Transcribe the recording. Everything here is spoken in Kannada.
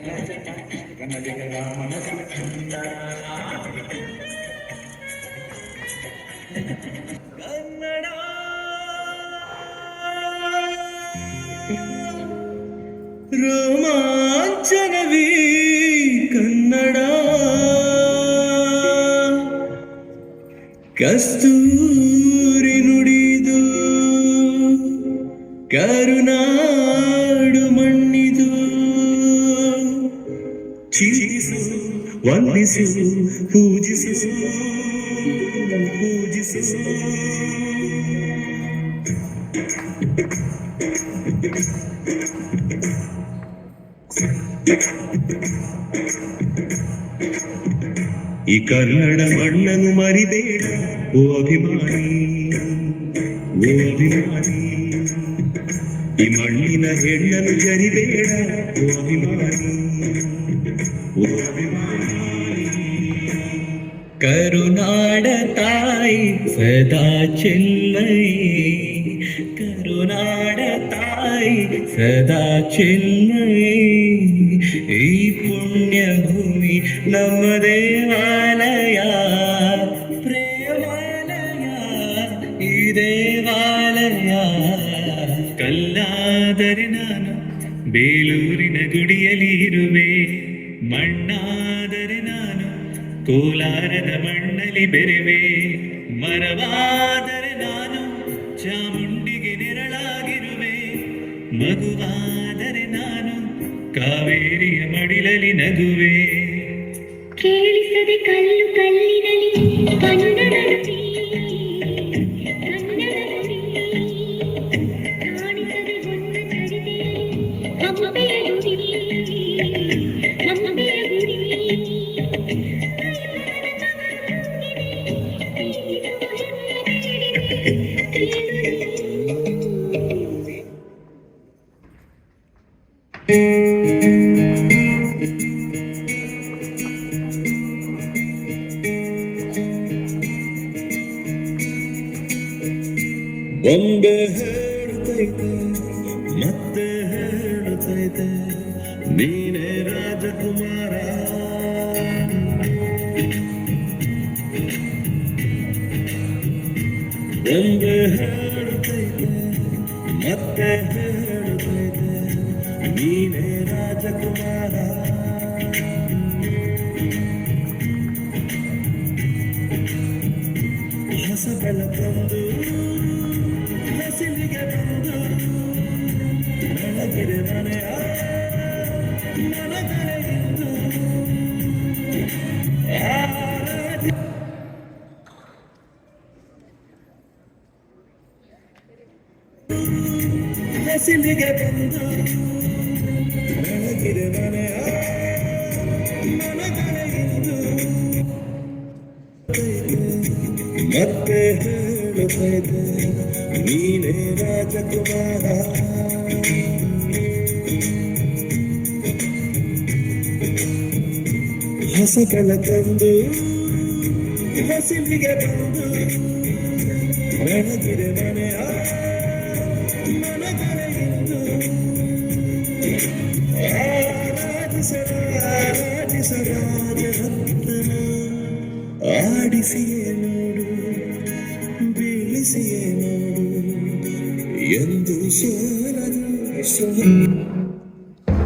ಕನ್ನಡಿಗರ ಮನಸ್ಸು ಚಂದ ಕನ್ನಡ ರೋಮಾಂಚನವೀ ಕನ್ನಡ ಕಸ್ತೂರಿ ನುಡಿದು ಕರುನಾಡು ಮಣ್ಣಿದು ಚಿರಿಸು ವಂದಿಸು ಪೂಜಿಸು ಪೂಜಿಸು ಈ ಕನ್ನಡ ಮಣ್ಣನ್ನು ಮರಿಬೇಡ ಓ ಅಭಿಮಾನಿ ಓ ಅಭಿಮಾನಿ ಈ ಮಣ್ಣಿನ ಹೆಣ್ಣನ್ನು ಜರಿಬೇಡ ಓ ಅಭಿಮಾನಿ ಓ ಅಭಿಮಾನಿ ಕರುನಾಡ ತಾಯಿ ಸದಾ ಚೆನ್ನೈ ಕರುನಾಡ ತಾಯಿ ಸದಾ ಚೆನ್ನೈ ಈ ಪುಣ್ಯ ಭೂಮಿ ನಮ್ಮ ದೇವಾಲಯ ಪ್ರೇಮಾಲಯ ಈ ದೇವಾಲಯ ಕಲ್ಲಾದರೆ ನಾನು ಬೇಲೂರಿನ ಗುಡಿಯಲ್ಲಿ ಇರುವೆ ಮಣ್ಣಾದರೆ ನಾನು ಕೋಲಾರದ ಮಣ್ಣಲ್ಲಿ ಬೆರೆವೆ ಮರವಾದರೆ ನಾನು ಚಾಮುಂಡಿಗೆ ನೆರಳಾಗಿರುವೆ ಮಗುವಾದರೆ ನಾನು ಕಾವೇರಿಯ ಮಡಿಲಲ್ಲಿ ನಗುವೆ ಕೇಳಿಸದೆ ಕಲ್ಲು ಕಲ್ಲಿನಲ್ಲಿ ಕನ್ನಡ ನುಡಿ ಕಾಣಿಸದೆ ಹೊನ್ನ ಚರಿತೆಯಲ್ಲಿ ಹಂಪೆಯ ಗುಡಿ ಹಂಪೆಯ ಗುಡಿ ಒಂದೇ ಹೇಳುತ್ತೈತೆ ಮತ್ತೆ ಹೇಳುತ್ತೈತೆ ನೀನೇ ರಾಜಕುಮಾರ ಒಂದೇ ಹೇಳುತ್ತೈತೆ ಮತ್ತೆ ಹೇಳುತ್ತೈತೆ ನೀನೇ ರಾಜಕುಮಾರ ಹೊಸ ಬೆಳಕೊಂದು ಹಸಿಲಿಗೆ ಬಂದು ಬೆಳಗಿರೆ ಮನೆಯ ನನಗರೆಯಿತು ಹಸಿಲಿಗೆ ಬಂದು ಬೆಳಗಿರೆ ಮನೆಯ ನನಗರೆಯಿತು ಮತ್ತೆ ಹೇಳುತ್ತೈತೆ ನೀನೇ ರಾಜಕುಮಾರ ಹೊಸ ಬೆಳಕೊಂದು ಹಸಿಲಿಗೆ ಬಂದು ಬೆಳಗಿರೆ ಮನೆಯ ನನಗರೆಯಿತು ರಾಜರತ್ನ ಆಡಿಸಿಯೇ ನೋಡು ಬೀಳಿಸಿಯೇ ನೋಡು ಎಂದು ಸೋಲನು